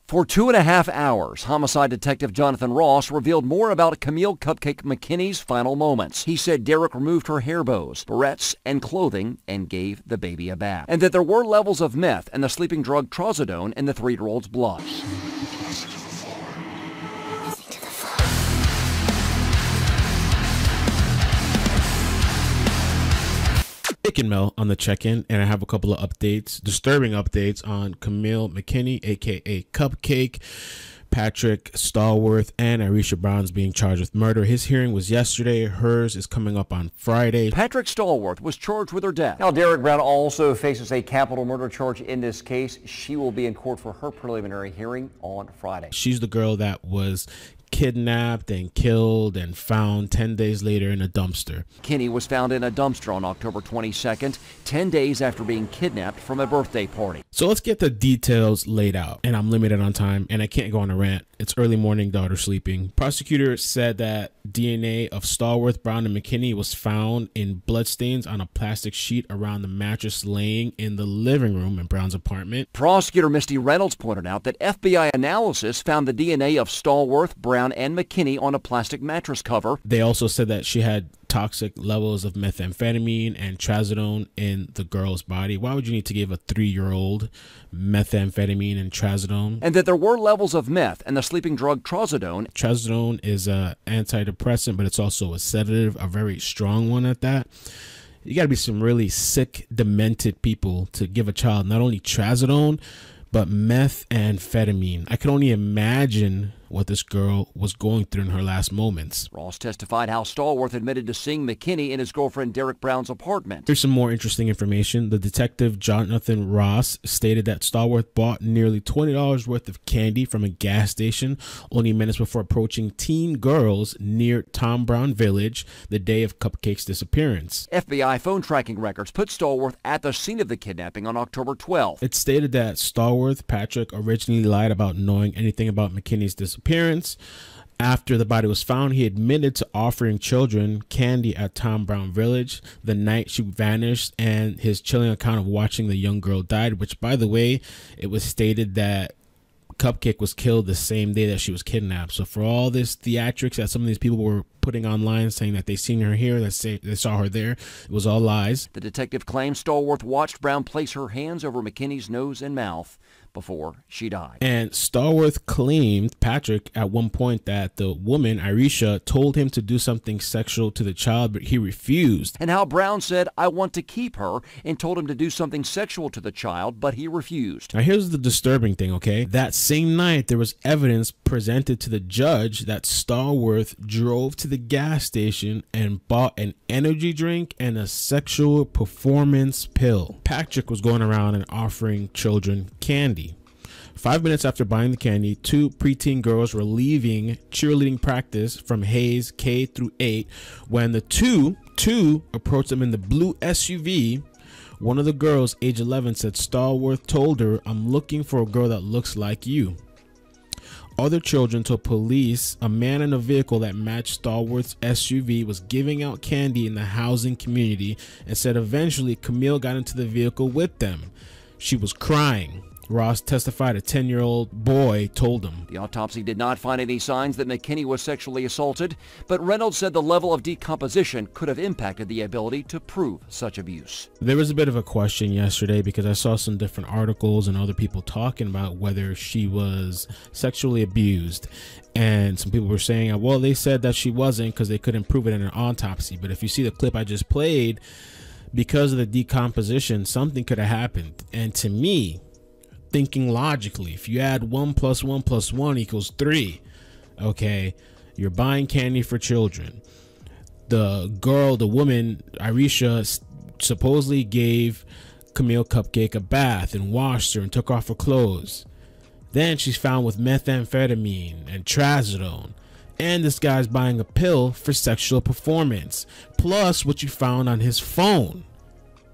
For 2.5 hours, homicide detective Jonathan Ross revealed more about Kamille Cupcake Mckinney's final moments. He said Derick removed her hair bows, barrettes, and clothing and gave the baby a bath, and that there were levels of meth and the sleeping drug Trazodone in the 3-year-old's blood. iCkeDMeL on the check-in, and I have a couple of updates, disturbing updates on Kamille Mckinney, aka Cupcake, Patrick Stallworth, and Irisha Brown's being charged with murder. His hearing was yesterday. Hers is coming up on Friday. Patrick Stallworth was charged with her death. Now, Derick Brown also faces a capital murder charge in this case. She will be in court for her preliminary hearing on Friday. She's the girl that was kidnapped and killed and found 10 days later in a dumpster. Mckinney was found in a dumpster on October 22nd, 10 days after being kidnapped from a birthday party. So let's get the details laid out. And I'm limited on time and I can't go on a rant. It's early morning, daughter sleeping. Prosecutor said that DNA of Stallworth, Brown, and Mckinney was found in bloodstains on a plastic sheet around the mattress laying in the living room in Brown's apartment. Prosecutor Misty Reynolds pointed out that FBI analysis found the DNA of Stallworth, Brown, and Mckinney on a plastic mattress cover. They also said that she had toxic levels of methamphetamine and trazodone in the girl's body. Why would you need to give a 3-year-old methamphetamine and trazodone? And that there were levels of meth and the sleeping drug Trazodone. Trazodone is an antidepressant, but it's also a sedative, a very strong one at that. You got to be some really sick, demented people to give a child not only trazodone, but methamphetamine. I can only imagine what this girl was going through in her last moments. Ross testified how Stallworth admitted to seeing Mckinney in his girlfriend Derick Brown's apartment. Here's some more interesting information. The detective Jonathan Ross stated that Stallworth bought nearly $20 worth of candy from a gas station only minutes before approaching teen girls near Tom Brown Village the day of Cupcake's disappearance. FBI phone tracking records put Stallworth at the scene of the kidnapping on October 12th. It stated that Stallworth, Patrick, originally lied about knowing anything about Mckinney's disappearance. After the body was found, he admitted to offering children candy at Tom Brown Village the night she vanished, and his chilling account of watching the young girl died, which, by the way, it was stated that Cupcake was killed the same day that she was kidnapped. So for all this theatrics that some of these people were putting online saying that they seen her here, that they saw her there, it was all lies. The detective claims Stallworth watched Brown place her hands over Mckinney's nose and mouth before she died. And Stallworth claimed, Patrick, at one point that the woman, Irisha, told him to do something sexual to the child, but he refused. And how Brown said, "I want to keep her," and told him to do something sexual to the child, but he refused. Now here's the disturbing thing, okay? That same night, there was evidence presented to the judge that Stallworth drove to the gas station and bought an energy drink and a sexual performance pill. Patrick was going around and offering children candy. 5 minutes after buying the candy, 2 preteen girls were leaving cheerleading practice from Hayes K through 8 when the two approached them in the blue SUV. One of the girls, age 11, said Stallworth told her, "I'm looking for a girl that looks like you." Other children told police a man in a vehicle that matched Stallworth's SUV was giving out candy in the housing community, and said eventually Kamille got into the vehicle with them. She was crying. Ross testified a 10-year-old boy told him. The autopsy did not find any signs that Mckinney was sexually assaulted, but Reynolds said the level of decomposition could have impacted the ability to prove such abuse. There was a bit of a question yesterday because I saw some different articles and other people talking about whether she was sexually abused. And some people were saying, well, they said that she wasn't because they couldn't prove it in an autopsy. But if you see the clip I just played, because of the decomposition, something could have happened. And to me, thinking logically, if you add 1 + 1 + 1 = 3, okay, you're buying candy for children. The girl, the woman, Irisha, supposedly gave Kamille Cupcake a bath and washed her and took off her clothes. Then she's found with methamphetamine and trazodone. And this guy's buying a pill for sexual performance, plus what you found on his phone.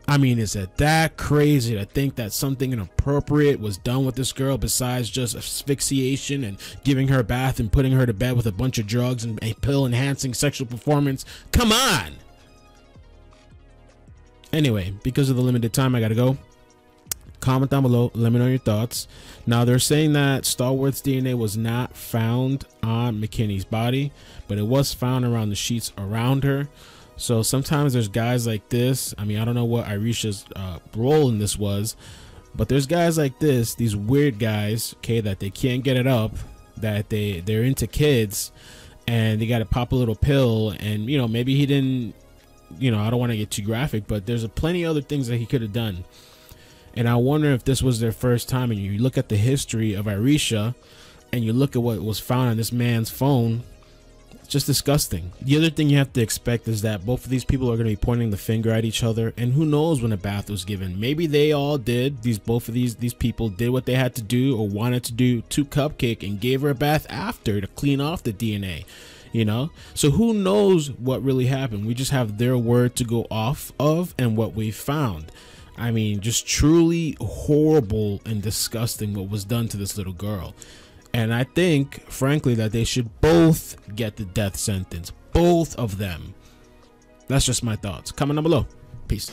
I mean, is it that crazy to think that something inappropriate was done with this girl besides just asphyxiation and giving her a bath and putting her to bed with a bunch of drugs and a pill enhancing sexual performance? Come on! Anyway, because of the limited time, I gotta go. Comment down below. Let me know your thoughts. Now, they're saying that Stallworth's DNA was not found on McKinney's body, but it was found around the sheets around her. So sometimes there's guys like this. I mean, I don't know what Irisha's role in this was, but there's guys like this, these weird guys, okay, that they can't get it up, that they're into kids, and they got to pop a little pill, and, you know, maybe he didn't, you know, I don't want to get too graphic, but there's plenty of other things that he could have done. And I wonder if this was their first time, and you look at the history of Irisha and you look at what was found on this man's phone, it's just disgusting. The other thing you have to expect is that both of these people are going to be pointing the finger at each other, and who knows when a bath was given. Maybe they all did, both of these people did what they had to do or wanted to do to Cupcake and gave her a bath after to clean off the DNA. You know, so who knows what really happened? We just have their word to go off of and what we found. I mean, just truly horrible and disgusting what was done to this little girl. And I think, frankly, that they should both get the death sentence. Both of them. That's just my thoughts. Comment down below. Peace.